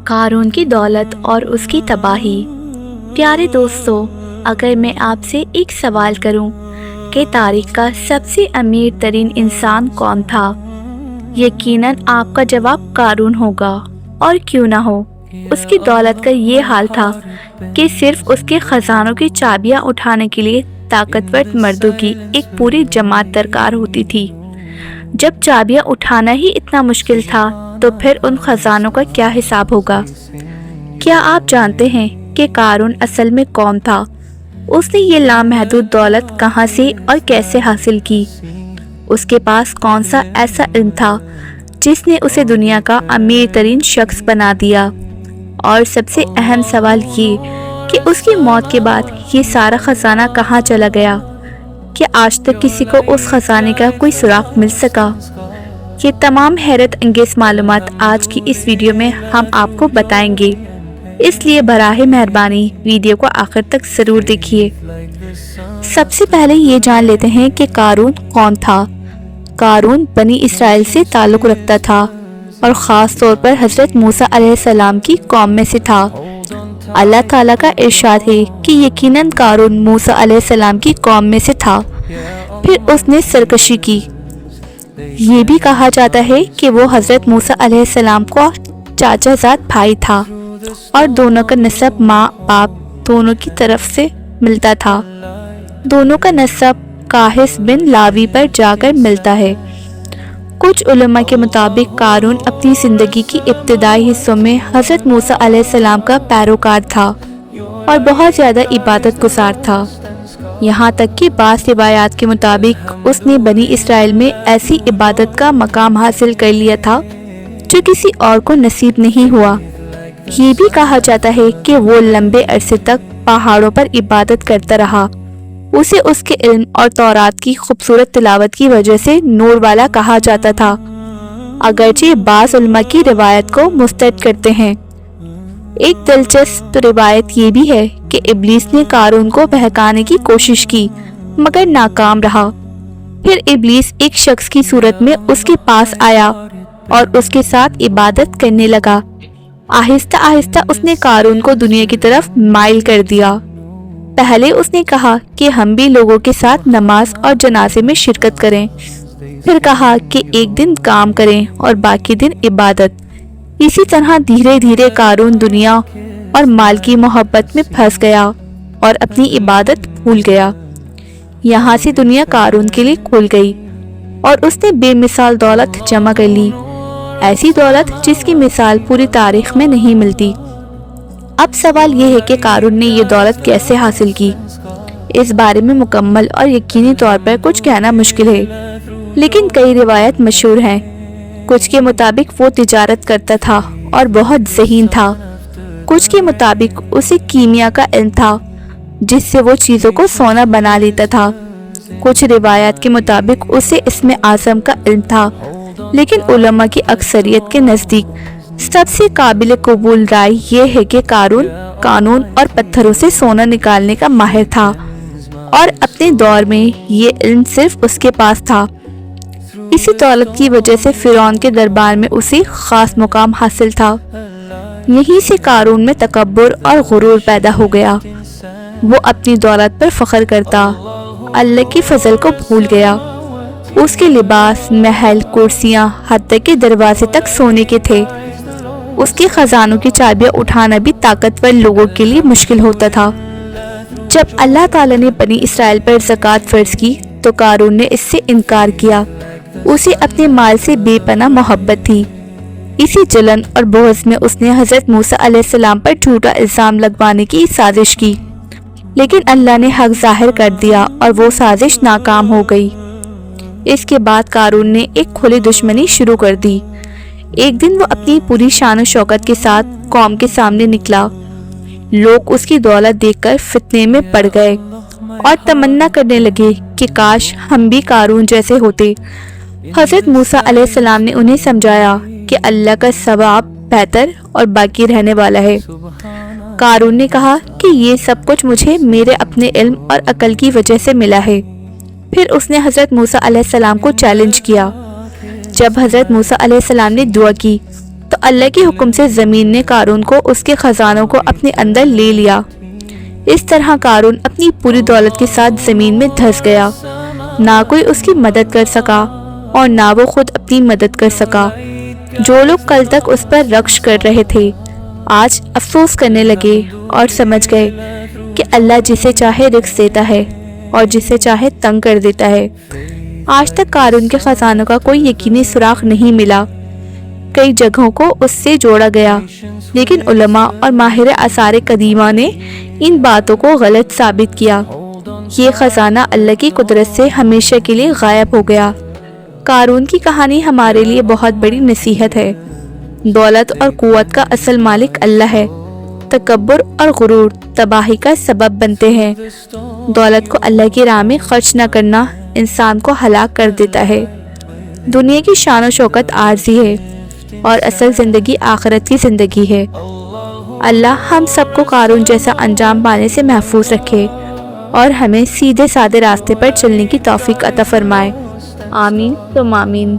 قارون کی دولت اور اس کی تباہی۔ پیارے دوستو، اگر میں آپ سے ایک سوال کروں کہ تاریخ کا سب سے امیر ترین انسان کون تھا، یقیناً آپ کا جواب قارون ہوگا، اور کیوں نہ ہو۔ اس کی دولت کا یہ حال تھا کہ صرف اس کے خزانوں کی چابیاں اٹھانے کے لیے طاقتور مردوں کی ایک پوری جماعت درکار ہوتی تھی۔ جب چابیاں اٹھانا ہی اتنا مشکل تھا تو پھر ان خزانوں کا کیا حساب ہوگا؟ کیا آپ جانتے ہیں کہ قارون اصل میں کون تھا؟ اس نے یہ لامحدود دولت کہاں سے اور کیسے حاصل کی؟ اس کے پاس کون سا ایسا علم تھا جس نے اسے دنیا کا امیر ترین شخص بنا دیا؟ اور سب سے اہم سوال یہ کہ اس کی موت کے بعد یہ سارا خزانہ کہاں چلا گیا؟ کیا آج تک کسی کو اس خزانے کا کوئی سراغ مل سکا؟ یہ تمام حیرت انگیز معلومات آج کی اس ویڈیو میں ہم آپ کو بتائیں گے، اس لیے براہ مہربانی ویڈیو کو آخر تک ضرور دیکھیے۔ سب سے پہلے یہ جان لیتے ہیں کہ قارون کون تھا۔ قارون بنی اسرائیل سے تعلق رکھتا تھا اور خاص طور پر حضرت موسیٰ علیہ السلام کی قوم میں سے تھا۔ اللہ تعالیٰ کا ارشاد ہے کہ یقیناً قارون موسیٰ علیہ السلام کی قوم میں سے تھا، پھر اس نے سرکشی کی۔ یہ بھی کہا جاتا ہے کہ وہ حضرت موسیٰ علیہ السلام کو چاچا زاد بھائی تھا اور دونوں کا نسب ماں باپ دونوں کی طرف سے ملتا تھا۔ دونوں کا نسب قاہث بن لاوی پر جا کر ملتا ہے۔ کچھ علماء کے مطابق قارون اپنی زندگی کی ابتدائی حصوں میں حضرت موسیٰ علیہ السلام کا پیروکار تھا اور بہت زیادہ عبادت گزار تھا، یہاں تک کہ بعض روایات کے مطابق اس نے بنی اسرائیل میں ایسی عبادت کا مقام حاصل کر لیا تھا جو کسی اور کو نصیب نہیں ہوا۔ یہ بھی کہا جاتا ہے کہ وہ لمبے عرصے تک پہاڑوں پر عبادت کرتا رہا۔ اسے اس کے علم اور تورات کی خوبصورت تلاوت کی وجہ سے نور والا کہا جاتا تھا، اگرچہ بعض علماء کی روایت کو مسترد کرتے ہیں۔ ایک دلچسپ روایت یہ بھی ہے کہ ابلیس نے قارون کو بہکانے کی کوشش کی مگر ناکام رہا۔ پھر ابلیس ایک شخص کی صورت میں اس کے پاس آیا اور اس کے ساتھ عبادت کرنے لگا۔ آہستہ آہستہ اس نے قارون کو دنیا کی طرف مائل کر دیا۔ پہلے اس نے کہا کہ ہم بھی لوگوں کے ساتھ نماز اور جنازے میں شرکت کریں، پھر کہا کہ ایک دن کام کریں اور باقی دن عبادت۔ اسی طرح دھیرے دھیرے قارون دنیا اور مال کی محبت میں پھنس گیا اور اپنی عبادت بھول گیا۔ یہاں سے دنیا قارون کے لیے کھل گئی اور اس نے بے مثال دولت جمع کر لی، ایسی دولت جس کی مثال پوری تاریخ میں نہیں ملتی۔ اب سوال یہ ہے کہ قارون نے یہ دولت کیسے حاصل کی؟ اس بارے میں مکمل اور یقینی طور پر کچھ کہنا مشکل ہے، لیکن کئی روایت مشہور ہیں۔ کچھ کے مطابق وہ تجارت کرتا تھا اور بہت ذہین تھا، کچھ کے مطابق اسے کیمیا کا علم تھا جس سے وہ چیزوں کو سونا بنا لیتا تھا، کچھ روایات کے مطابق اسے اسم اعظم کا علم تھا، لیکن علماء کی اکثریت کے نزدیک سب سے قابل قبول رائے یہ ہے کہ قارون قانون اور پتھروں سے سونا نکالنے کا ماہر تھا اور اپنے دور میں یہ علم صرف اس کے پاس تھا۔ اسی دولت کی وجہ سے فرعون کے دربار میں اسے خاص مقام حاصل تھا۔ یہیں سے قارون میں تکبر اور غرور پیدا ہو گیا۔ وہ اپنی دولت پر فخر کرتا، اللہ کی فضل کو بھول گیا۔ اس کے لباس، محل، کرسیاں، حتیٰ کہ دروازے تک سونے کے تھے۔ اس کے خزانوں کی چابیاں اٹھانا بھی طاقتور لوگوں کے لیے مشکل ہوتا تھا۔ جب اللہ تعالیٰ نے بنی اسرائیل پر زکوٰۃ فرض کی تو قارون نے اس سے انکار کیا۔ اسے اپنے مال سے بے پناہ محبت تھی۔ اسی جلن اور بغض میں اس نے حضرت موسیٰ علیہ السلام پر جھوٹا الزام لگوانے کی سازش کی، لیکن اللہ نے حق ظاہر کر دیا اور وہ سازش ناکام ہو گئی۔ اس کے بعد قارون نے ایک کھلی دشمنی شروع کر دی۔ ایک دن وہ اپنی پوری شان و شوکت کے ساتھ قوم کے سامنے نکلا۔ لوگ اس کی دولت دیکھ کر فتنے میں پڑ گئے اور تمنا کرنے لگے کہ کاش ہم بھی قارون جیسے ہوتے۔ حضرت موسیٰ علیہ السلام نے انہیں سمجھایا کہ اللہ کا ثواب بہتر اور باقی رہنے والا ہے۔ قارون نے کہا کہ یہ سب کچھ مجھے میرے اپنے علم اور عقل کی وجہ سے ملا ہے۔ پھر اس نے حضرت موسیٰ علیہ السلام کو چیلنج کیا جب حضرت موسیٰ علیہ السلام نے دعا کی تو اللہ کے حکم سے زمین نے قارون کو اس کے خزانوں کو اپنے اندر لے لیا۔ اس طرح قارون اپنی پوری دولت کے ساتھ زمین میں دھس گیا، نہ کوئی اس کی مدد کر سکا اور نہ وہ خود اپنی مدد کر سکا۔ جو لوگ کل تک اس پر رکش کر رہے تھے آج افسوس کرنے لگے اور سمجھ گئے کہ اللہ جسے چاہے رزق دیتا ہے اور جسے چاہے تنگ کر دیتا ہے۔ آج تک قارون کے خزانوں کا کوئی یقینی سراغ نہیں ملا، کئی جگہوں کو اس سے جوڑا گیا، لیکن علماء اور ماہر آثار قدیمہ نے ان باتوں کو غلط ثابت کیا۔ یہ خزانہ اللہ کی قدرت سے ہمیشہ کے لیے غائب ہو گیا۔ قارون کی کہانی ہمارے لیے بہت بڑی نصیحت ہے۔ دولت اور قوت کا اصل مالک اللہ ہے۔ تکبر اور غرور تباہی کا سبب بنتے ہیں۔ دولت کو اللہ کی راہ میں خرچ نہ کرنا انسان کو ہلاک کر دیتا ہے۔ دنیا کی شان و شوکت عارضی ہے اور اصل زندگی آخرت کی زندگی ہے۔ اللہ ہم سب کو قارون جیسا انجام پانے سے محفوظ رکھے اور ہمیں سیدھے سادے راستے پر چلنے کی توفیق عطا فرمائے۔ آمین ثم آمین۔